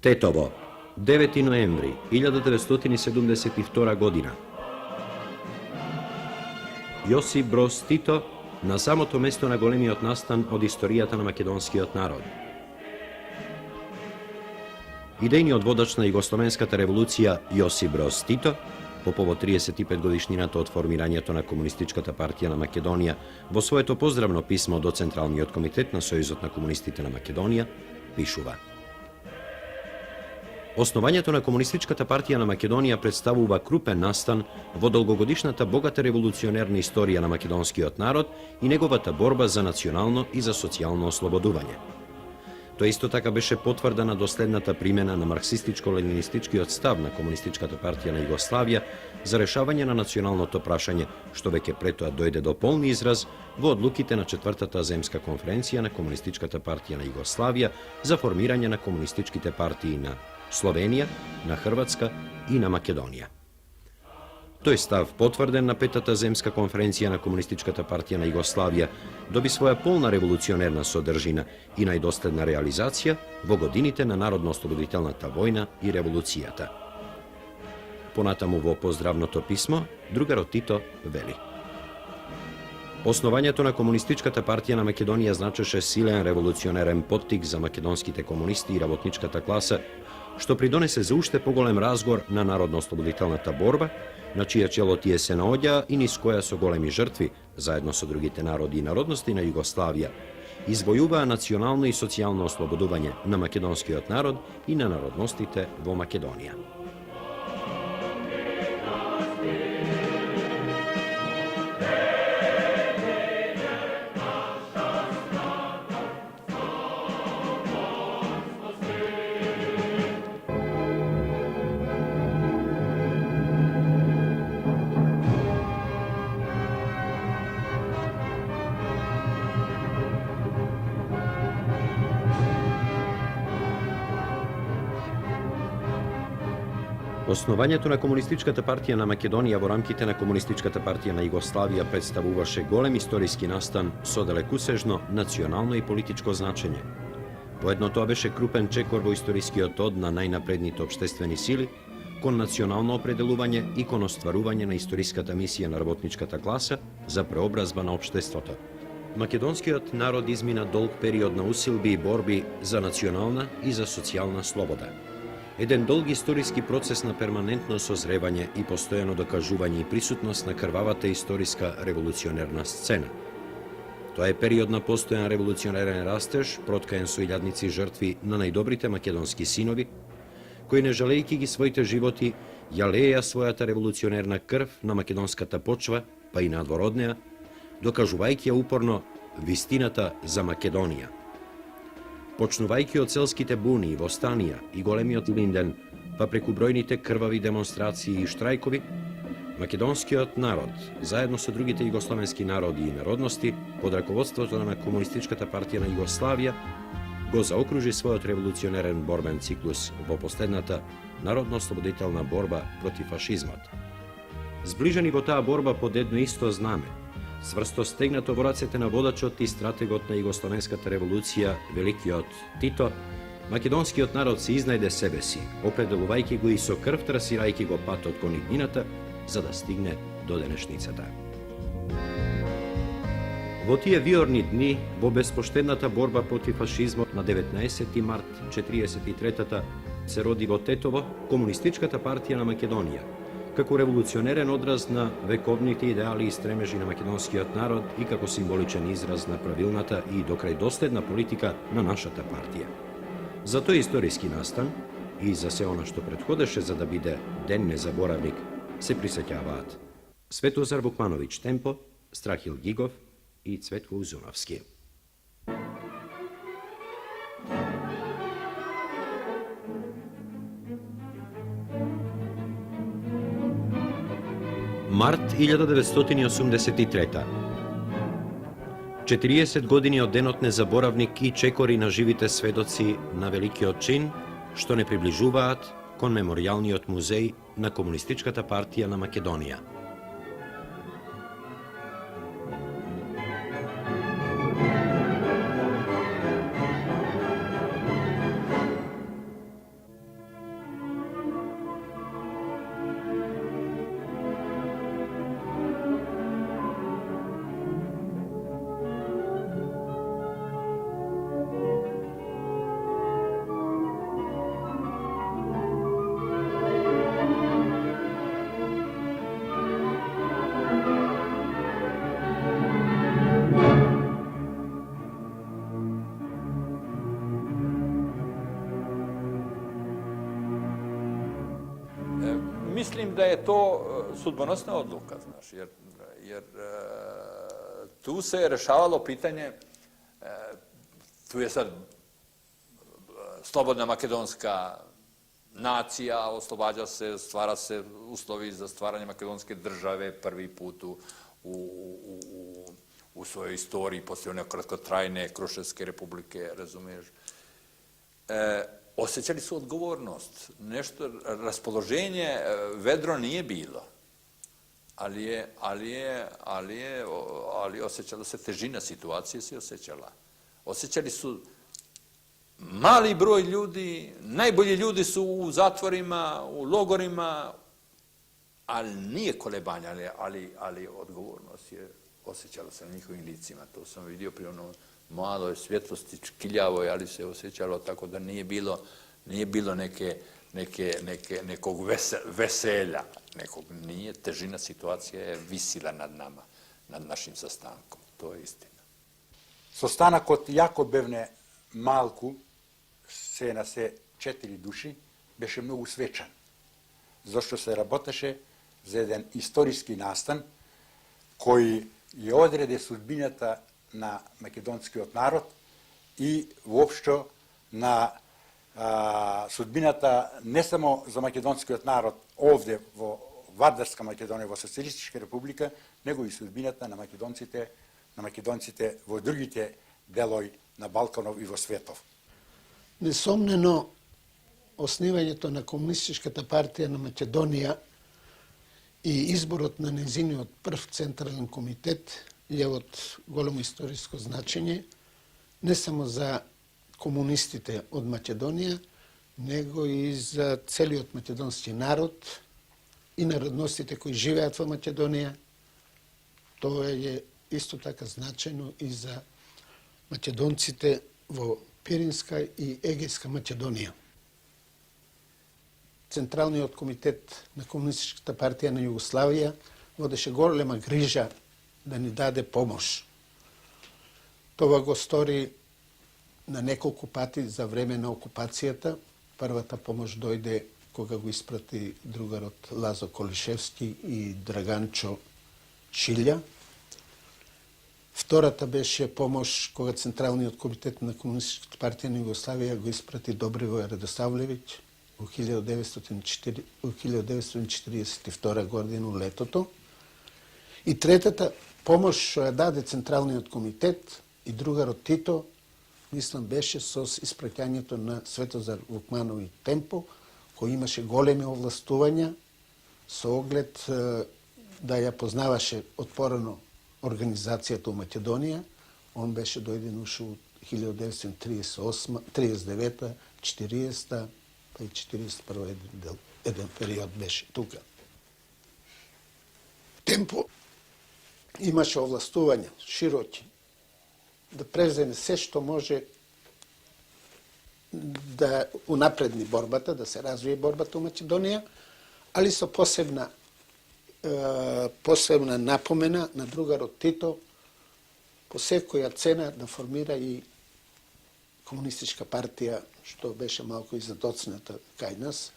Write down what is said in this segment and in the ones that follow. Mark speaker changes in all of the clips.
Speaker 1: Тетово, 9. ноември 1972 година. Јосип Броз Тито на самото место на големиот настан од историјата на македонскиот народ. Идејниот водач на Југословенската револуција Јосип Броз Тито, по повод 35 годишнината од формирањето на Комунистичката партија на Македонија, во своето поздравно писмо до Централниот комитет на Сојузот на комунистите на Македонија, пишува: Основањето на Комунистичката партија на Македонија представува крупен настан во долгогодишната богата револуционерна историја на македонскиот народ и неговата борба за национално и за социјално ослободување. Тоа исто така беше потврда на доследната примена на марксистичко-ленинистичкиот став на Комунистичката партија на Југославија за решавање на националното прашање, што веќе пред тоа дојде до полни израз во одлуките на Четвртата земска конференција на Комунистичката партија на Југославија за формирање на комунистичките партии на Словенија, на Хрватска и на Македонија. Тој став, потврден на Петата земска конференција на Комунистичката партија на Југославија, доби своја полна револуционерна содржина и најдоследна реализација во годините на Народно-ослободителната војна и револуцијата. Понатаму во поздравното писмо, другарот Тито вели: Основањето на Комунистичката партија на Македонија значеше силен револуционерен поттик за македонските комунисти и работничката класа, што придонесе за уште поголем разгор на народно-ослободителната борба, на чија чело тие се наоѓаа и низ која со големи жртви, заедно со другите народи и народности на Југославија, извојуваа национално и социјално ослободување на македонскиот народ и на народностите во Македонија. Основањето на Комунистичката партија на Македонија во рамките на Комунистичката партија на Југославија представуваше голем историски настан со далекусежно национално и политичко значење. Поедно тоа беше крупен чекор во историскиот од на најнапредните општествени сили кон национално определување и кон остварување на историската мисија на работничката класа за преобразба на општеството. Македонскиот народ измина долг период на усилби и борби за национална и за социјална слобода. Еден долг историски процес на перманентно созревање и постојано докажување и присутност на крвавата историска револуционерна сцена. Тоа е период на постојан револуционерен растеж, проткаен со илјадници жртви на најдобрите македонски синови, кои не жалејќи ги своите животи, ја лееа својата револуционерна крв на македонската почва, па и надвор од неа, докажувајќи ја упорно вистината за Македонија. Почнувајќи од селските буни и востанија и големиот Илинден, па преку бројните крвави демонстрации и штрајкови, македонскиот народ, заедно со другите југословенски народи и народности, под раководството на Комунистичката партија на Југославија, го заокружи својот револуционерен борбен циклус во последната народно-ослободителна борба против фашизмот. Зближени во таа борба под едно исто знаме, сврсто стегнато во рацете на водачот и стратегот на Југословенската револуција, великиот Тито, македонскиот народ се изнајде себе си, определувајќи го и со крв трасирајќи го патот кон иднината, за да стигне до денешницата. Во тие виорни дни, во безпоштедната борба против фашизмот на 19 март 1943 се роди во Тетово Комунистичката партија на Македонија, како револуционерен одраз на вековните идеали и стремежи на македонскиот народ и како символичен израз на правилната и докрај доследна политика на нашата партија. За тој историски настан и за се она што претходеше за да биде ден незаборавник, се присеќаваат Светозар Вукмановиќ Темпо, Страхил Гигов и Цветко Узуновски. Март 1983. 40 години од денот незаборавник и чекори на живите сведоци на великиот чин, што не приближуваат кон меморијалниот музеј на Комунистичката партија на Македонија.
Speaker 2: mislim da je to sudbonosna odluka, znaš, jer tu se rešavalo pitanje, tu je sad slobodna makedonska nacija, oslobađa se, stvara se uslovi za stvaranje makedonske države prvi put u svojoj istoriji, poslije one kratkotrajne Kruševske republike, razumiješ. Osjećali su odgovornost, nešto, raspoloženje vedro nije bilo, ali osjećala se težina situacije, se osjećala. Osjećali su mali broj ljudi, najbolji ljudi su u zatvorima, u logorima, ali nije kolebanja, ali odgovornost je osjećala se na njihovim licima. To sam vidio pri ono maloj svjetlosti, čkiljavoj, ali se osjećalo tako da nije bilo nekog veselja. Nije, težina situacije je visila nad nama, nad našim sastankom. To je istina.
Speaker 3: Состанок од Јакобевне малку се на се 4 души беше многу свечан, зашто се работеше за еден историски настан кој ја одреде судбината на македонскиот народ и воопшто на судбината не само за македонскиот народ овде во Вардарска Македонија, во Социјалистичка република, него и судбината на македонците во другите делови на Балканов и во светов.
Speaker 4: Несомнено, основањето на Комунистичката партија на Македонија и изборот на нејзиниот прв централен комитет е од големо историско значење, не само за комунистите од Македонија, него и за целиот македонски народ и народностите кои живеат во Македонија. Тоа е исто така значајно и за македонците во Пиринска и Егејска Македонија. Централниот комитет на Комунистичката партија на Југославија водеше голема грижа да ни даде помош. Това го стори на неколку пати за време на окупацијата. Првата помош дојде кога го испрати другарот Лазо Колишевски и Драганчо Шилја. Втората беше помош кога Централниот комитет на Комунистичката партија на Југославија го испрати Добривој Радосавлевиќ во 1942 година летото. И третата помош што ја даде Централниот комитет и другарот Тито, мислам, беше со испраќањето на Светозар Вукмановиќ Темпо, кој имаше големи овластувања со оглед да ја познаваше отпорано организацијата у Македонија. Он беше дојден уште у 1938, 39, 40, па и 41 еден период беше тука. Темпо имаше овластувања широки да преземе се што може да унапредни борбата, да се развие борбата у Македонија, али со посебна напомена на другарот Тито по секоја цена да формира и Комунистичка партија, што беше малку и задоцната кај нас,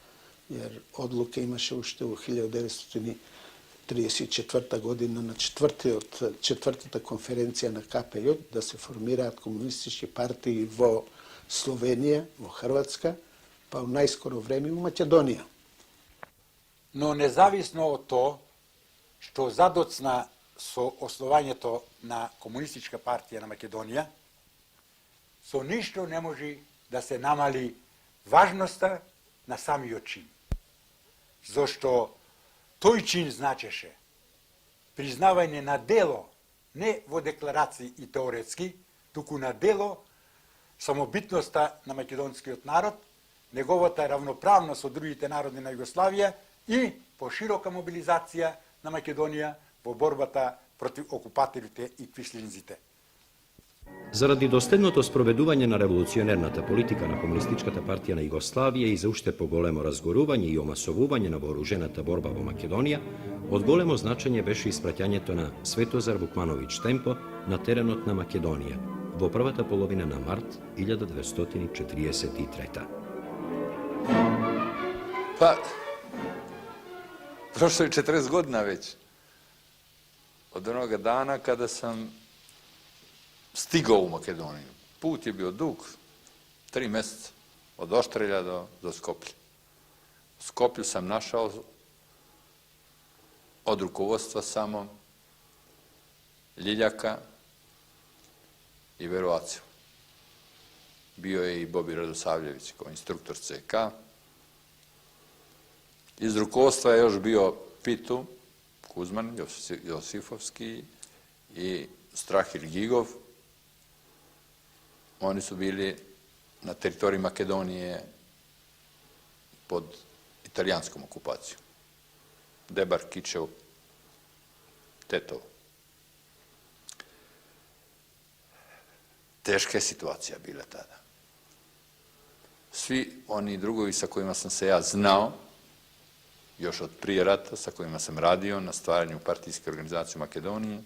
Speaker 4: jer odluke имаше уште во 1934 година на четвртата конференција на КПЈ да се формираат комунистички партии во Словенија, во Хрватска, па у најскоро време во Македонија.
Speaker 3: Но независно од тоа што задоцна со основањето на Комунистичка партија на Македонија, со ништо не може да се намали важноста на самиот чин. Зашто тој чин значеше признавање на дело, не во декларации и теоретски, туку на дело самобитноста на македонскиот народ, неговата равноправност со другите народи на Југославија и поширока мобилизација на Македонија во борбата против окупаторите и квислинзите.
Speaker 1: Заради доследното спроведување на револуционерната политика на Комунистичката партија на Југославија и за уште поголемо разгорување и омасовување на вооружената борба во Македонија, од големо значење беше испраќањето на Светозар Вукмановиќ Темпо на теренот на Македонија во првата половина на март 1943.
Speaker 2: Pa, Prošlo je 40 godina već. Od onoga dana kada sam stigao u Makedoniju. Put je bio dug, 3 mjeseca, od Oštrelja do Skoplja. U Skoplju sam našao od rukovodstva samo Ljiljaka i Veroaciju. Bio je i Bobi Radosavljević kao instruktor CK. Iz rukovodstva je još bio Pitu, Kuzman, Josifovski i Strahil Gigov. Oni su bili na teritoriji Makedonije pod italijanskom okupacijom. Debar, Kičev, Tetovo. Teška je situacija bila tada. Svi oni drugovi sa kojima sam se ja znao, još od prije rata, sa kojima sam radio na stvaranju partijske organizacije u Makedoniji,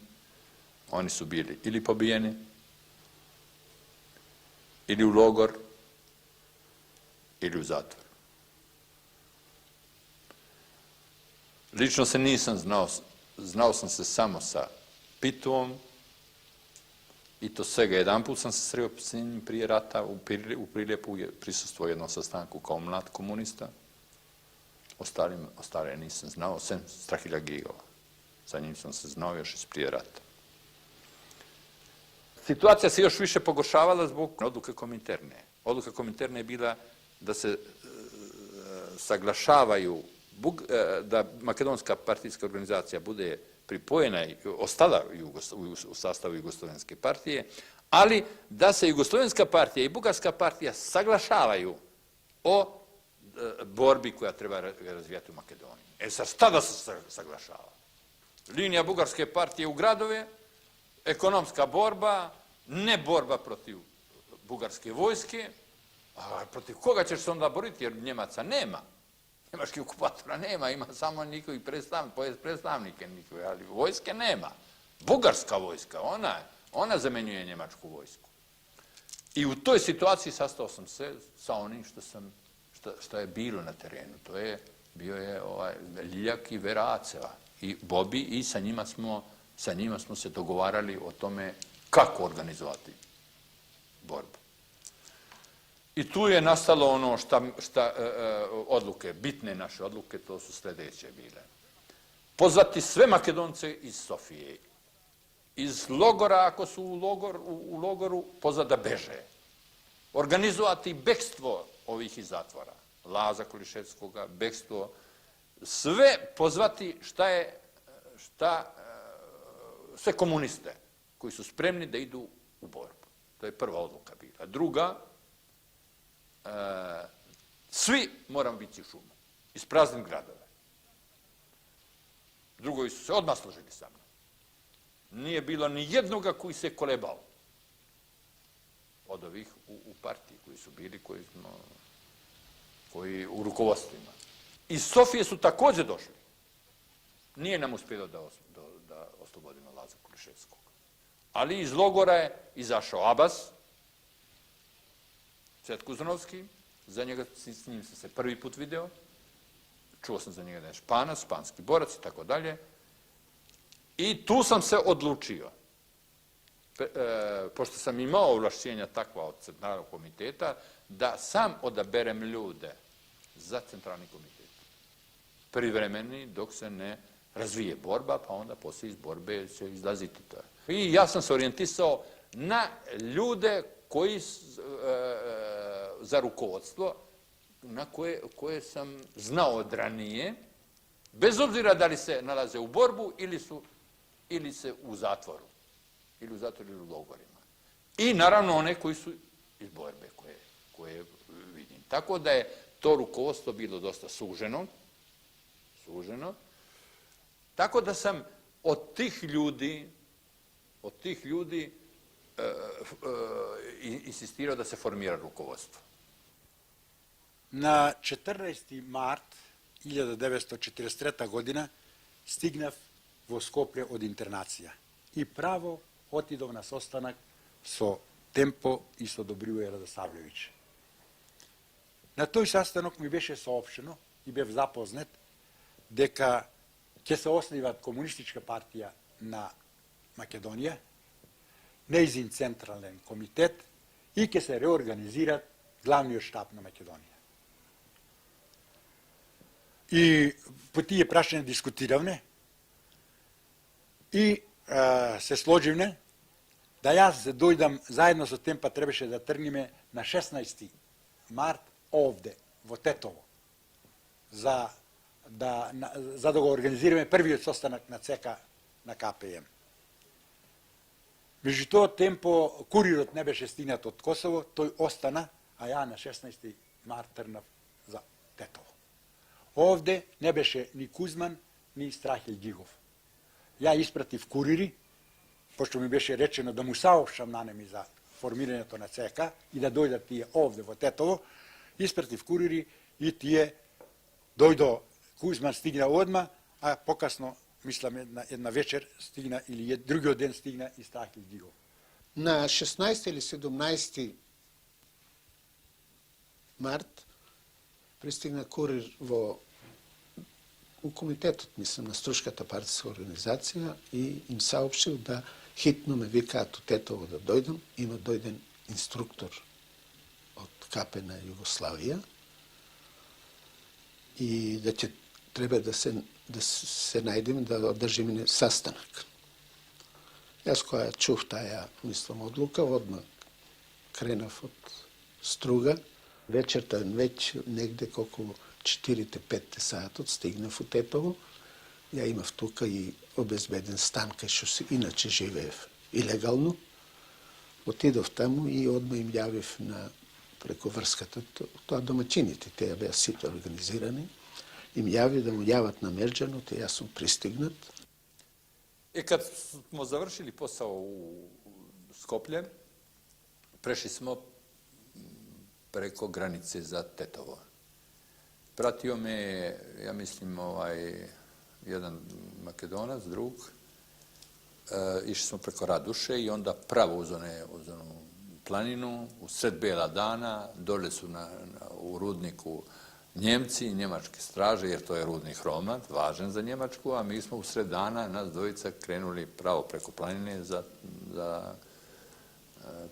Speaker 2: oni su bili ili pobijeni, ili u logor, ili u zatvor. Lično se nisam znao sam se samo sa Pituom, i to svega jedanput sam se sreo s njim prije rata, u Priljepu je prisustvovao jednom sastanku kao mlad komunista. Ostale nisam znao, sem Strahila Gigova. Sa njim sam se znao još iz prije rata. Situacija se još više pogoršavala zbog odluke Kominterne. Odluka Kominterne je bila da se saglašavaju, da makedonska partijska organizacija bude pripojena i ostala u sastavu Jugoslovenske partije, ali da se Jugoslovenska partija i Bugarska partija saglašavaju o borbi koja treba razvijati u Makedoniji. Sad tada se saglašava. Linija Bugarske partije u gradove, ekonomska borba, ne borba protiv bugarske vojske, a protiv koga ćeš se onda boriti, jer Njemaca nema. Njemačkih okupatora nema, ima samo njihovi predstavnike njihove, ali vojske nema. Bugarska vojska, ona zamenjuje njemačku vojsku. I u toj situaciji sastao sam se sa onim što je bilo na terenu. Bio je Ljiljak i Veraceva i Bobi i sa njima smo se dogovarali o tome kako organizovati borbu. I tu je nastalo ono odluke, bitne naše odluke, to su sljedeće bile. Pozvati sve Makedonce iz Sofije, iz logora, ako su u logoru, pozvati da beže. Organizovati bekstvo ovih iz zatvora, Laza Koliševskoga, bekstvo, sve pozvati sve komuniste koji su spremni da idu u borbu. To je prva odluka bila. Druga, svi moramo biti u šumu, isprazniti gradove. Drugovi su se odmah složili sa mnom. Nije bilo ni jednoga koji se kolebao od ovih u partiji koji su bili, koji u rukovodstvima. Iz Sofije su također došli. Nije nam uspjelo da oslobodimo Laza Koliševskog. Ali iz logora je izašao Abbas, Cvet Kuzunovski, s njim sam se prvi put video, čuo sam za njega da je Španac, španski borac i tako dalje. I tu sam se odlučio, pošto sam imao ovlašćenja takva od Centralnog komiteta, da sam odaberem ljude za Centralni komitet. Privremeni, dok se ne razvije borba, pa onda poslije iz borbe će izlaziti to. I ja sam se orijentisao na ljude koji za rukovodstvo, na koje sam znao od ranije, bez obzira da li se nalaze u borbu ili se u zatvoru. Ili u zatvoru ili u logorima. I naravno one koji su iz borbe koje vidim. Tako da je to rukovodstvo bilo dosta suženo. Tako da sam od tih ljudi insistirao da se formira rukovodstvo.
Speaker 3: Na 14. mart 1943. godina stignav vo Skoplje od internacija i pravo otidov na sostanak so Tempo i so Dobrivoj Radosavljević. Na toj sastanok mi беше соопщено и бев запознат дека ќе се оснива комунистичка партија на Македонија, нејзин централен комитет и ќе се реорганизира главниот штаб на Македонија. И по тие прашања дискутиравме и се сложивме да јас дојдам заедно со Темпа, требаше да тргнеме на 16. март овде, во Тетово, за да го организираме првиот состанок на ЦК на КПМ. Меѓутоа, Темпо, курирот не беше стигнат од Косово, тој остана, а ја на 16. март тргнав за Тетово. Овде не беше ни Кузман, ни Страхил Гигов. Ја испратив курири, пошто ми беше речено да му саопштам на неми за формирањето на ЦК и да дојдат тие овде во Тетово, испратив курири и тие дојдо, Кузман стигна одма, а покасно, мислам, една вечер стигна, или другиот ден стигна и Страхил Гигов.
Speaker 4: На 16 или 17 март пристигна курир во комитетот, мислам, на Струшката партиска организација и им саопштил да хитно ме викаат од Тетово да дојдам. Има дојден инструктор од КП на Југославија и да ќе треба да се најдеме да одржиме састанак. Јас која чув таја, мислам, одлука, одмah кренав од Струга. Вечерта веќе негде околу 4-5 саатот стигнав у Тетово. Ја имав тука и обезбеден стан кај што се иначе живеев илегално. Отидов таму и одма им јавив на преку врската, тоа домаќините, те беа сите организирани, им јави да му јават на Мерџанот и јас сум пристигнат.
Speaker 2: И kad smo završili posao u Skoplje, prešli smo preko granice za Tetovo. Pratio me, ja mislim, jedan Makedonac, drug. Išli smo preko Raduše i onda pravo uz onu planinu, u sred bela dana, dole su u rudniku Njemci i njemačke straže, jer to je rudnik Hromat, važan za Njemačku, a mi smo u sred dana, nas dvojica, krenuli pravo preko planine za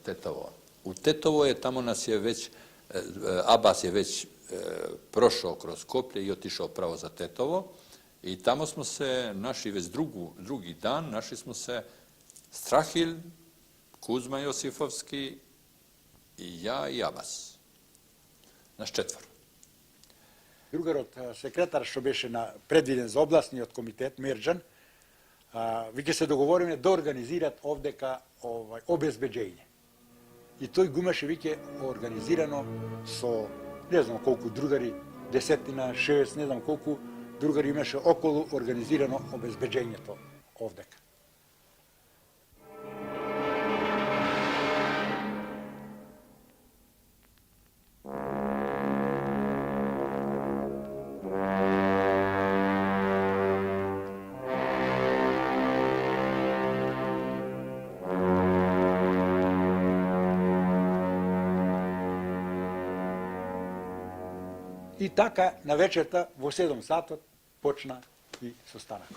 Speaker 2: Tetovo. U Tetovo je, tamo nas je već, Abbas je već prošao kroz Skoplje i otišao pravo za Tetovo i tamo smo se našli već drugi dan, našli smo se Strahil, Kuzma Josifovski i ja i Abbas. Naš četvor.
Speaker 3: Другарот секретар што беше предвиден за областниот комитет Мерџан, веќе се договориме да организират овдека обезбеđење. И тој го имаше веќе организирано со не знам колку другари, 10, 6, не знам колку другари имаше околу организирано обезбеđењето овдека. И така, на вечерта, во 7 сатот, почна и состанакот.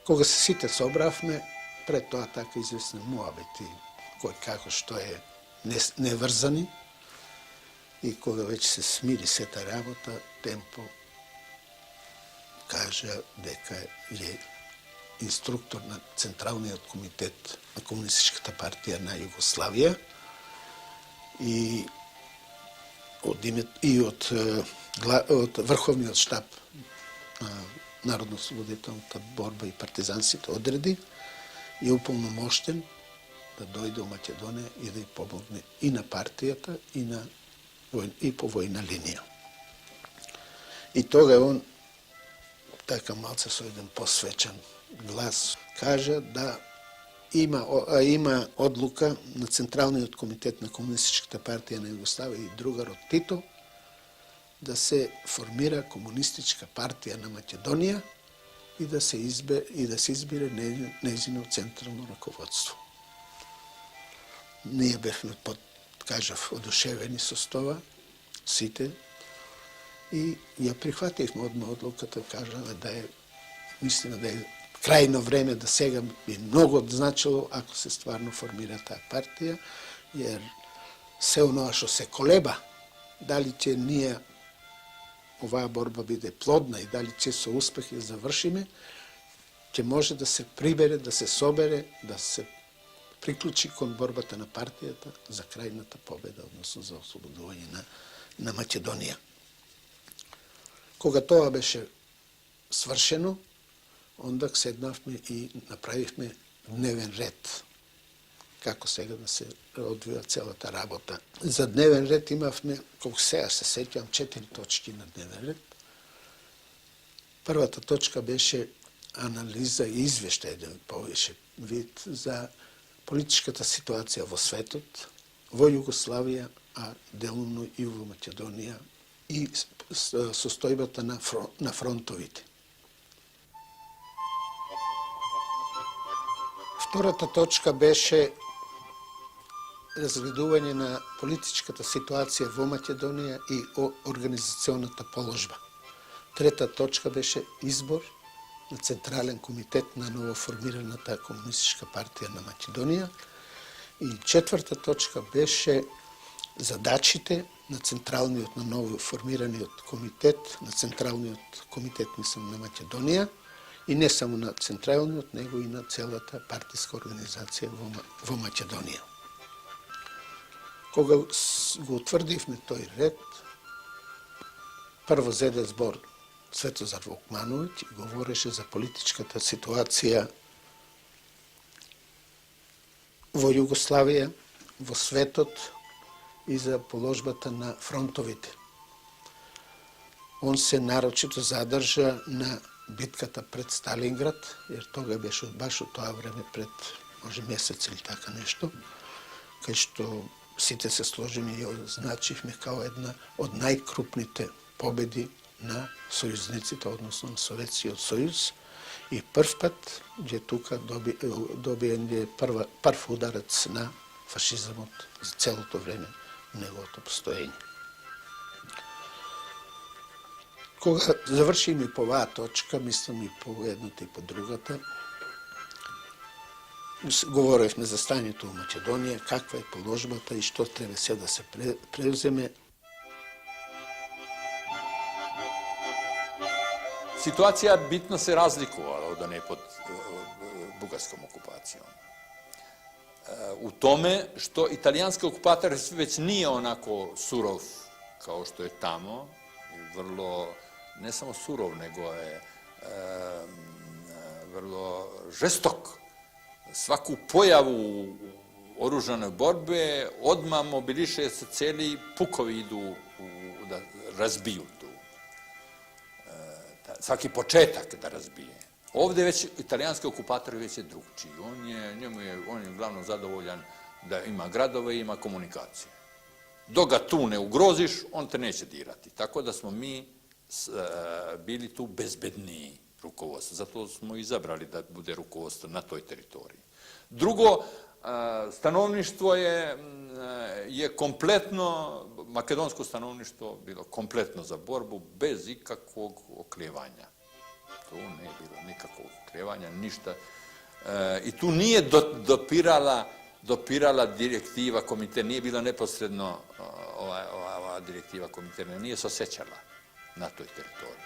Speaker 4: Кога се сите собравме, пред тоа така известни муабети, кој како што е неврзани, и кога веќе се смири сета работа, Темпо кажа дека е инструктор на Централниот комитет на Комунистичката партија на Југославија и од Врховниот штаб Народно-освободителната борба и партизанците одреди, е упълномощен да дойде у Македонија и да ја помогне и на партијата и по војна линија. И тога он, така малце со еден посвечен глас, кажа да има одлука на Централниот комитет на Комунистичката партија на Југославија и другарот Тито да се формира Комунистичка партија на Македонија и да се избере нејзино централно раководство. Ние бевме, кажав, одушевени со тоа, сите, и ја прихвативме одма одлуката, кажаме да е, мислиме да е крајно време, да сега би многу значило ако се стварно формира таа партија, jer се оноа што се колеба, дали ќе ние оваа борба биде плодна и дали ќе со успех ја завршиме, ќе може да се прибере, да се собере, да се приклучи кон борбата на партијата за крајната победа, односно за ослободување на Македонија. Кога тоа беше свршено, онда седнавме и направивме дневен ред. Како сега да се одвива целата работа. За дневен ред имавме, колку сега се сеќавам, 4 точки на дневен ред. Првата точка беше анализа и извештај, еден повеќе вид за политичката ситуација во светот, во Југославија, а делумно и во Македонија, и состојбата на фронтовите. Втората точка беше разгледување на политичката ситуација во Македонија и организационата положба. Трета точка беше избор на Централен комитет на новоформираната Комунистичка партија на Македонија. И четврта точка беше задачите на Централниот, на новоформираниот комитет, на Централниот комитет, мислам, на Македонија, и не само на Централниот, него и на целата партиска организација во Македонија. Кога го утврдивме тој ред, прво зеде збор Светозар Вукмановиќ и говореше за политичката ситуација во Југославија, во светот и за положбата на фронтовите. Он се нарочито задржа на битката пред Сталинград, jer тога беше баш од тоа време пред, може, месец или така нешто, кај што сите се сложиме и означивме као една од најкрупните победи на сојузниците, односно на Советскиот сојуз, и прв пат ќе тука добие прв ударец на фашизмот за целото време на неговото постоење. Кога завршиме по оваа точка, мислам и по едната и по другата, говоревме за стањето во Македонија, каква е положбата и што треба се да се преуземе.
Speaker 2: Ситуација битно се разликувала од онеј под бугарском окупацијом. У томе што италијански окупатор веќе nije онако суров као што е тамо, врло не само суров, него е врло жесток. Сваку појаву оружане борбе одма мобилише се цели пукови иду да разбiju ту. Svaki početak da razbije. Ovde već italijanski okupator već je drugčiji. On je glavno zadovoljan da ima gradove i ima komunikacije. Dok ga tu ne ugroziš, on te neće dirati. Tako da smo mi bili tu bezbedniji rukovodstvo. Zato smo izabrali da bude rukovodstvo na toj teritoriji. Drugo, stanovništvo je kompletno, makedonsko stanovništvo bilo kompletno za borbu bez ikakvog oklijevanja. Tu nije bilo nikakvog oklijevanja, ništa. I tu nije dopirala direktiva komiteta, nije bila neposredno ova direktiva komiteta, nije se osjećala na toj teritoriji.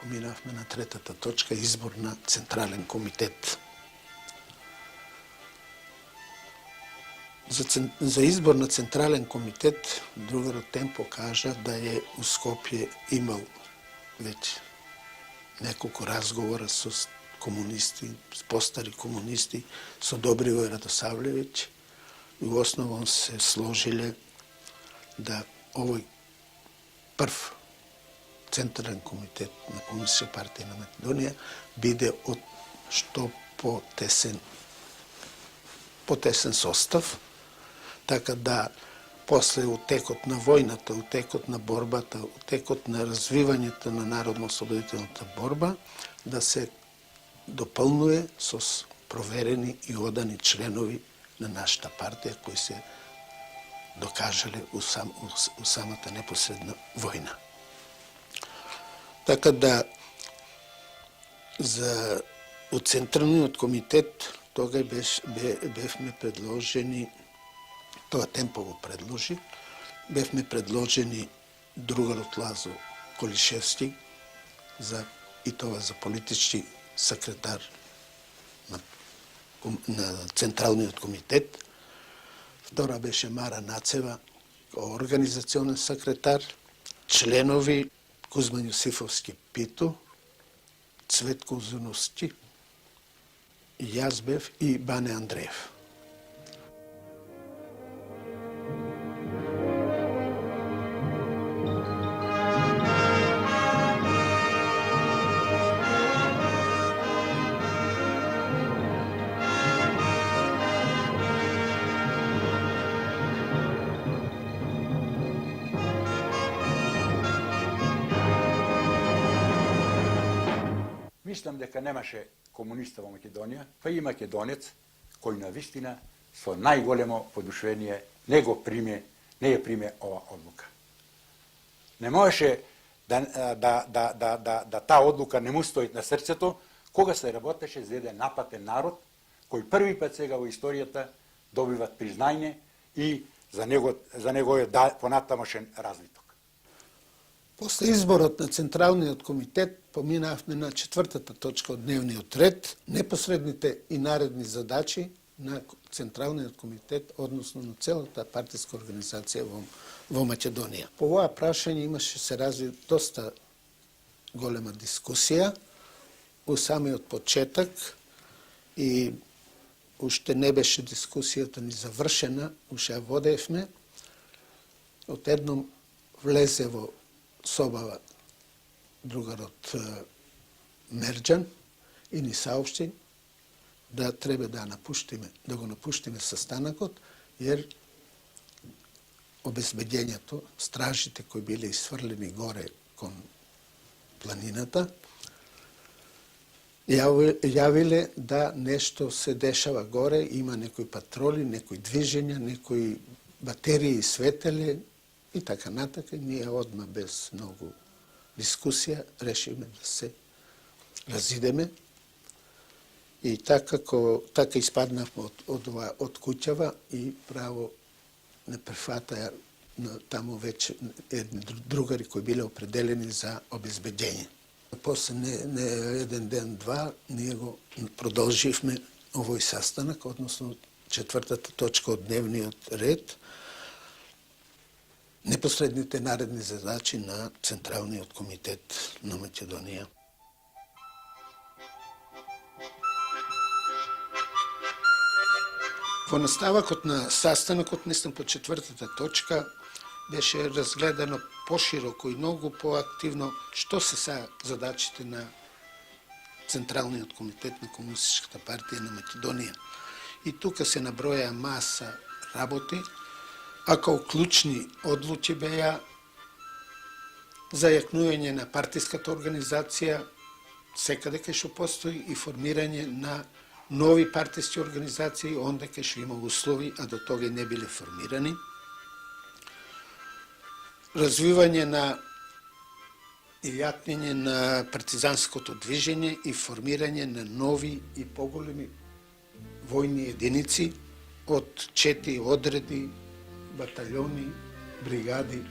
Speaker 4: Поминавме на третата точка, избор на Централен комитет. За избор на Централен комитет другарот Темпо кажа да е у Скопје имал веќе nekoliko razgovora со комунисти, постари комунисти, со Добривој Радосавлевиќ, и у основном се сложиле да овој прв Централен комитет на Комунистичка партија на Македонија биде од што потесен состав, така да после утекот на војната, утекот на борбата, утекот на развивањето на народно-ослободителната борба, да се допълнуе со проверени и одани членови на нашата партија кои се докажале у самата непосредна војна. Така да у Централниот комитет тога бевме предложени, тоа Темпо го предложи, бевме предложени другарот Лазо Колишевски и тоа за политички секретар на Централниот комитет. Втора беше Мара Нацева, организационен секретар, членови Кузман Јосифовски Пито, Цветко Узуновски, јас бев и Бане Андреев.
Speaker 3: Мислам дека немаше комуниста во Македонија, па и македонец, кој на вистина со најголемо подушевение не ја приме ова одлука. Не можеше да таа одлука не му стои на срцето, кога се работеше за еден напатен народ, кој први пат сега во историјата добиват признање и за неговиот понатамошен развиток.
Speaker 4: После изборот на Централниот комитет поминавме на четвртата точка од дневниот ред, непосредните и наредни задачи на Централниот комитет, односно на целата партиска организација во Македонија. По ова прашање имаше се разви доста голема дискусија у самиот почеток и уште не беше дискусијата ни завршена, уште ја водевме. Одедном влезе во собава другарот Мерџан и ни саопшти да треба да го напуштиме saстанакот, jer обезбедењето, стражите кои биле исфрлени горе кон планината, јавиле да нешто се дешава горе, има некои патроли, некои движења, некои батерии светеле и така натака. Ние одма без многу дискусија решиме да се разидеме и така испаднавме од куќава и право не прифатаја таму веќе едни другари кои биле определени за обезбедење. После не еден ден, два, ние го продолживме овој saстанак, односно четвртата точка од дневниот ред, непосредните наредни задачи на Централниот комитет на Македонија. Во наставакот на saстанокот, мислам по четвртата точка, беше разгледано пошироко и многу поактивно што се са задачите на Централниот комитет на Комунистичката партија на Македонија. И тука се наброја маса работи, а као клучни одлуки беа зајакнување на партиската организација секаде кај што постои и формирање на нови партиски организации онде кај што има услови, а до тога не биле формирани. Развивање на и јакнење на партизанското движење и формирање на нови и поголеми војни единици од 4 одреди, батальони, бригади.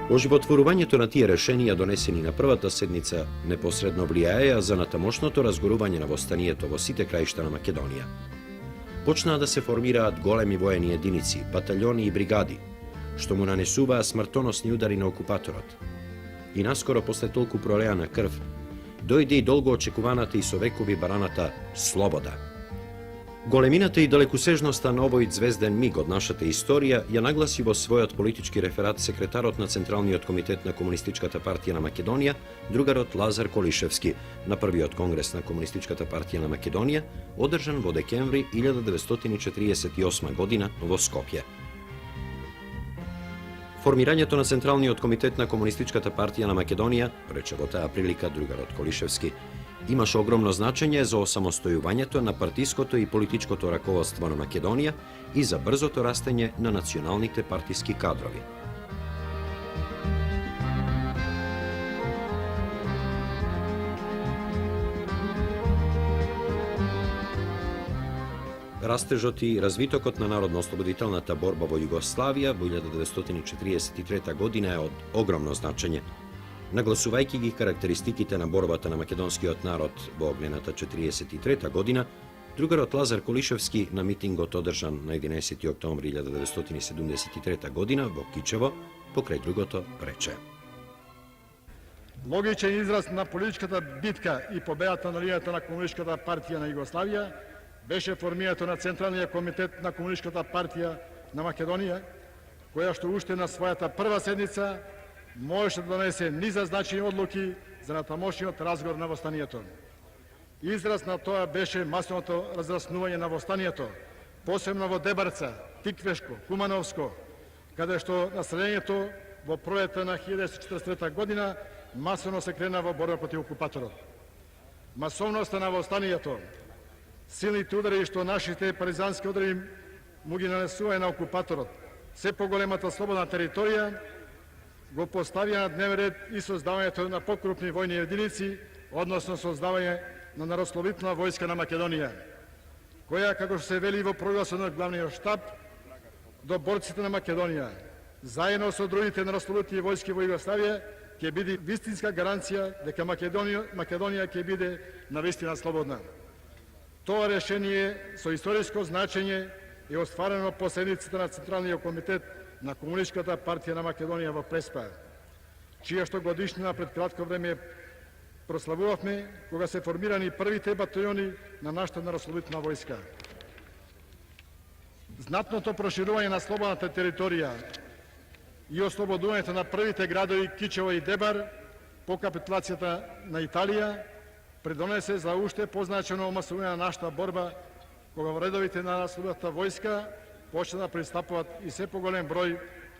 Speaker 1: Оживотворувањето на тие решенија донесени на првата седница непосредно влијаеа за натамошното разгорување на востанието во сите краишта на Македонија. Почнаа да се формираат големи воени единици, батальони и бригади, што му нанесуваа смртоносни удари на окупаторот. И наскоро после толку пролеана крв, дојде и долго очекуваната и со векови бараната слобода. Големината и далекосежноста на овој звезден миг од нашата историја ја нагласи во својот политички реферат секретарот на Централниот комитет на Комунистичката партија на Македонија, другарот Лазар Колишевски, на првиот конгрес на Комунистичката партија на Македонија, одржан во декември 1948 година во Скопје. Формирањето на Централниот комитет на Комунистичката партија на Македонија, рече во таа прилика другарот Колишевски, имаше огромно значење за осамостојувањето на партиското и политичкото раководство на Македонија и за брзото растење на националните партиски кадрови. Растежот и развитокот на народно-ослободителната борба во Југославија во 1943 година е од огромно значење. Нагласувајќи ги карактеристиките на борбата на македонскиот народ во огнената 43 година, другарот Лазар Колишевски на митингот одржан на 11 октомври 1973 година во Кичево, покрај другото, рече:
Speaker 5: Логичен израз на политичката битка и победата на линијата на Комунистичката партија на Југославија беше формирањето на Централниот комитет на Комунистичката партија на Македонија, која што уште на својата прва седница можеше да донесе низа значајни одлуки за натамошниот разгор на востанието. Израз на тоа беше масовното разраснување на востанието, посебно во Дебарца, Тиквешко, Кумановско, каде што населението во пролетта на 1943 година масовно се крена во борба против окупаторот. Масовноста на востанието, силните удари што нашите партизански удари му ги нанесуваја на окупаторот, се поголемата слободна територија, го поставија на дневен ред и создавањето на покрупни војни единици, односно создавање на Народослободителна војска на Македонија, која, како што се вели во прогласот на главниот штаб, до борците на Македонија, заедно со другите народослободителни војски во Југославија, ќе биде вистинска гаранција дека Македонија ќе биде навистина слободна. Тоа решение со историско значење е остварено по седницата на Централниот комитет на Комунистичката партија на Македонија во Преспа, чија што годишнина пред кратко време прославувавме, кога се формирани првите батальони на нашата народослободителна војска. Знатното проширување на слободната територија и ослободувањето на првите градови Кичево и Дебар по капитулацијата на Италија придонесе за уште позначено омасување на нашата борба, кога во редовите на народослободителната војска почна да пристапуваат и се поголем број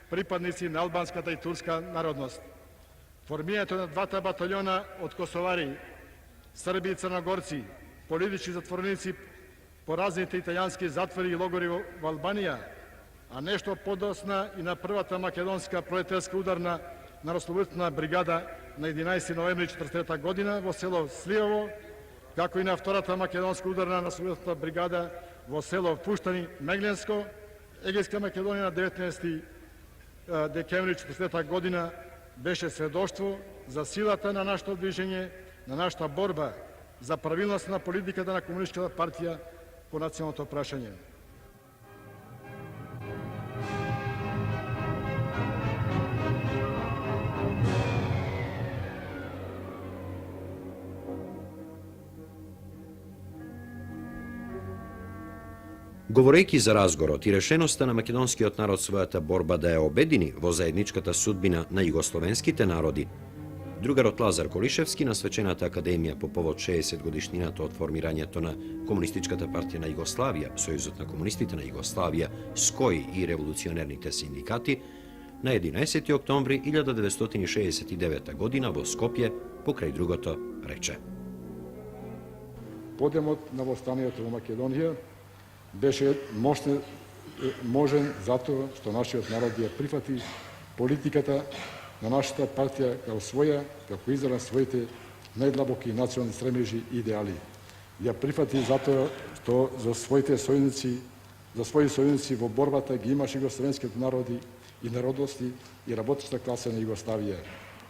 Speaker 5: припадници на албанската и турска народност. Формирањето на двата батальона од косовари, срби и црногорци, политички затвореници по разните италијански затвори и логори во Албанија, а нешто подосна и на првата македонска пролетарска ударна народослободителна бригада на 11 ноември 1943 година во село Сливово, како и на втората македонска ударна народослободителна бригада во село Фуштани, Мегленско, Егејска Македонија на 19 декември 1943 година беше сведоштво за силата на нашето движење, на нашата борба за правилност на политиката на Комунистичката партија по националното прашање.
Speaker 1: Говорејќи за разгорот и решеноста на македонскиот народ својата борба да ја обедини во заедничката судбина на југословенските народи, другарот Лазар Колишевски на Свечената академија по повод 60 годишнината од формирањето на Комунистичката партија на Југославија, Сојузот на комунистите на Југославија, СКОИ и револуционерните синдикати, на 11 октомври 1969 година во Скопје, покрај другото, рече:
Speaker 5: Подемот на востанието во Македонија беше можен затоа што нашиот народ ја прифати политиката на нашата партија како своја, како израз на своите најдлабоки национални стремежи и идеали. Ја прифати затоа што за свои сојуници во борбата ги имаше југословенските народи i narodnosti i работеща класа на Југославија.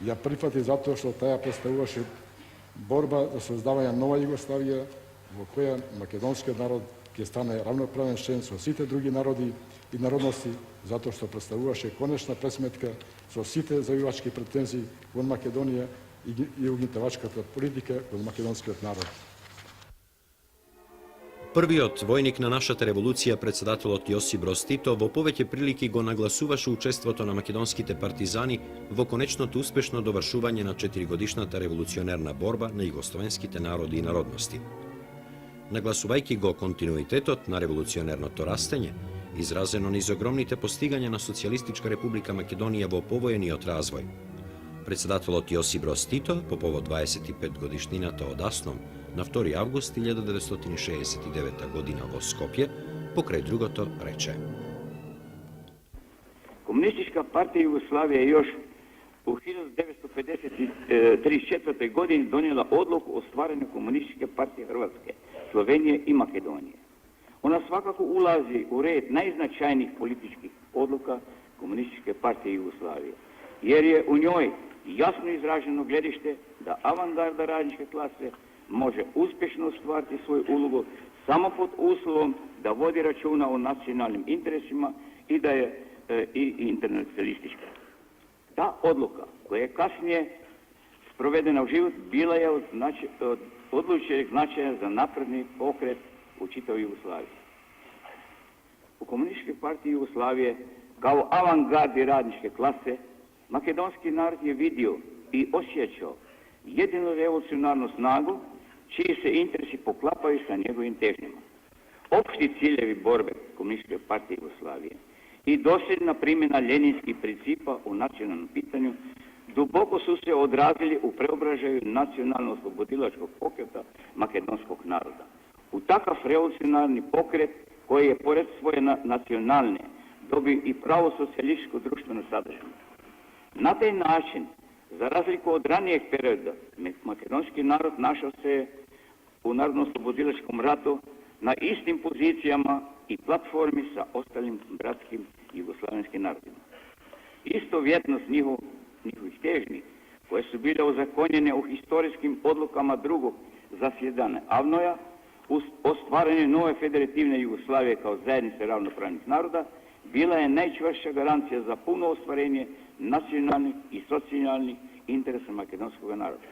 Speaker 5: Ја прифати затоа што таа представуваше борба за создавање нова Југославија во која македонскиот народ ќе стане равноправен член со сите други народи и народности, затоа што представуваше конечна пресметка со сите завоевачки претензии во Македонија и угнетувачката политика кон македонскиот народ.
Speaker 1: Првиот војник на нашата револуција, председателот Јосип Броз Тито, во повеќе прилики го нагласуваше учеството на македонските партизани во конечното успешно довршување на 4-годишната револуционерна борба на југословенските народи и народности. Нагласувајќи го континуитетот на револуционерното растење, изразено низ огромните постигања на Социјалистичка република Македонија во повојениот развој, председателот Јосип Броз Тито, по повод 25 годишнината од Асном, на 2 август 1969 година во Скопје, покрај другото рече:
Speaker 6: Комунистичка партија Југославија још у 1934 години донела одлуку о стварању Комунистичке партија Хрватske, Словенија и Македонија. Она свакако улази у ред најзначајних политичких одлука Комунистичке партија Југославија, jer je u njoj jasno izraženo gledište da avangarda radničke klase može uspješno ostvariti svoju ulogu samo pod uslovom da vodi računa o nacionalnim interesima i da je i internacionalistička. Ta odluka koja je kasnije sprovedena u život bila je od odlučujućeg značaja za napredni pokret u čitavoj Jugoslaviji. U Komunističkoj partiji Jugoslavije kao avangardi radničke klase makedonski narod je vidio i osjećao jedinu revolucionarnu snagu čiji se interesi poklapaju sa njegovim težnjama. Opšti ciljevi borbe Komunističke partije Jugoslavije i dosljedna primjena ljeninskih principa u nacionalnom pitanju duboko su se odrazili u preobražaju nacionalno-oslobodilačkog pokreta makedonskog naroda. U takav revolucionarni pokret koji je pored svoje nacionalne dobio i pravo socijalističko društveno sadržanje. Na taj način, za razliku od ranijeg perioda, makedonski narod našao se u narodno-oslobodilačkom ratu na istim pozicijama i platformi sa ostalim bratskim jugoslavenskim narodima. Istovjetnost njihovih težnji, koje su bile ozakonjene u historijskim odlukama drugog zasjedanja Avnoja, o stvaranju nove federativne Jugoslavije kao zajednice ravnopravnih naroda, bila je najčvršća garancija za puno ostvarenje nacionalnih i socijalnih interesa makedonskog naroda.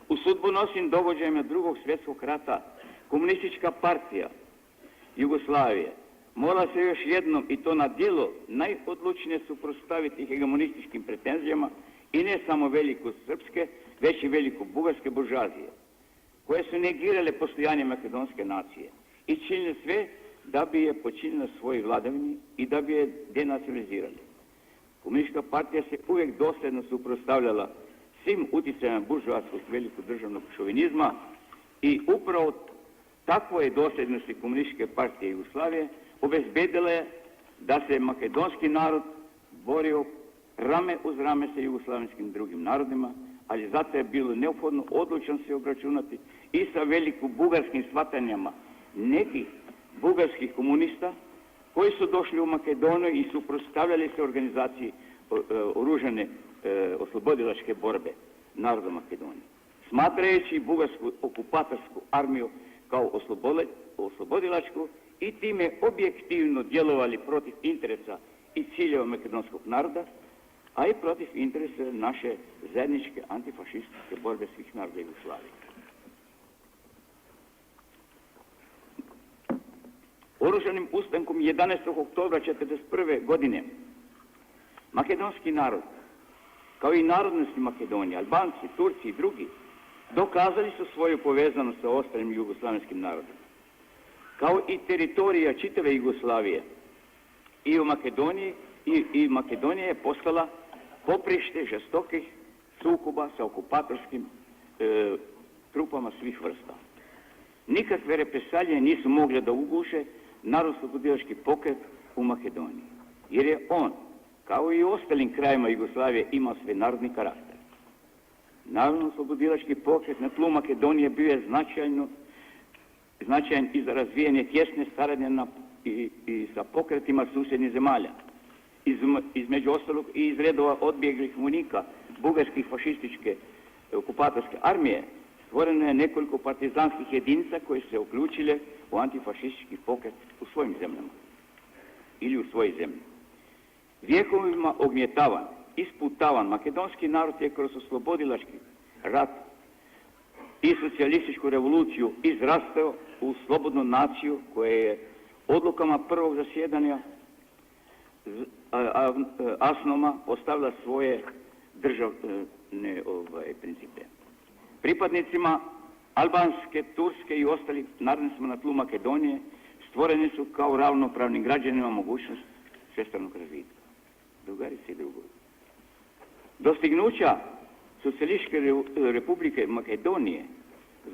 Speaker 6: U sudbonosnim događajima drugog svjetskog rata Komunistička partija Jugoslavije mora se još jednom i to na djelo najodlučnije suprotstaviti hegemonističkim pretenzijama i ne samo veliko-srpske, već i veliko-bugarske buržazije, koje su negirale postojanje makedonske nacije i činile sve da bi je počinila svojoj vladavini i da bi je denacionalizirali. Komunistička partija se uvijek dosljedno suprotstavljala svim utjecajima buržoaskog velikog državnog šovinizma i upravo takvoj dosljednosti Komunističke partije Jugoslavije obezbedila je da se makedonski narod borio rame uz rame sa jugoslavenskim drugim narodima, ali zato je bilo neophodno odlučno se obračunati i sa veliko-bugarskim shvatanjama nekih bugarskih komunista koji su došli u Makedoniju i suprotstavljali se organizaciji oružane oslobodilačke borbe naroda Makedonije. Smatrajući bugarsku okupatorsku armiju kao oslobodilačku i time objektivno djelovali protiv interesa i ciljeva makedonskog naroda, a i protiv interesa naše zajedničke antifašističke borbe svih naroda Jugoslavije. Oružanim ustankom 11. oktobra 1941. godine makedonski narod, kao i narodnosti Makedonije, Albanci, Turci i drugi, dokazali su svoju povezanost sa ostalim jugoslavenskim narodima. Kao i teritorija čitave Jugoslavije i u Makedoniji, i Makedonija je postala poprište žestokih sukoba sa okupatorskim trupama svih vrsta. Nikakve represalije nisu mogle da uguše narodno-oslobodilački pokret u Makedoniji, jer je on, kao i u ostalim krajima Jugoslavije, imao svenarodni karakter. Narodno-oslobodilački pokret na tlu Makedonije bio je značajan i za razvijanje tjesne saradnje i sa pokretima susjednih zemalja. između ostalog i iz redova odbjeglih vojnika bugarskih fašističke okupatorske armije, stvoreno je nekoliko partizanskih jedinica koje su se uključile u antifašistički pokret u svojim zemljama ili u svojoj zemlji. Vjekovima ognjetavan, isputavan, makedonski narod je kroz oslobodilački rat i socijalističku revoluciju izrastao u slobodnu naciju koja je odlukama prvog zasjedanja Asnoma ostavila svoje državne principe. Pripadnicima albanske, turske i ostalih narodnicima na tlu Makedonije stvoreni su kao ravnopravnim građanima mogućnost svestranog razvitka. Drugarice i drugovi. Dostignuća Socijalističke republike Makedonije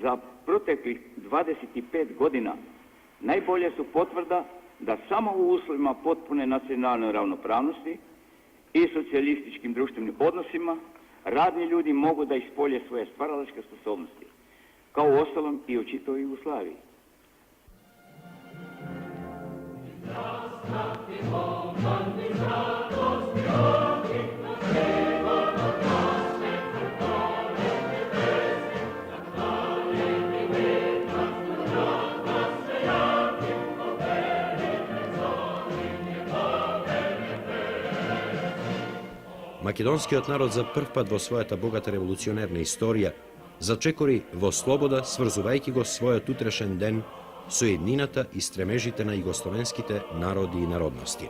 Speaker 6: za proteklih 25 godina najbolje su potvrda da samo u uslovima potpune nacionalne ravnopravnosti i socijalističkim društvenim odnosima radni ljudi mogu da ispolje svoje stvaralačke sposobnosti, kao u ostalom i u čitavoj Jugoslaviji.
Speaker 1: Македонскиот народ за прв пат во својата богата револуционерна историја зачекори во слобода, сврзувајќи го својот утрешен ден со еднината и стремежите на југословенските народи и народности.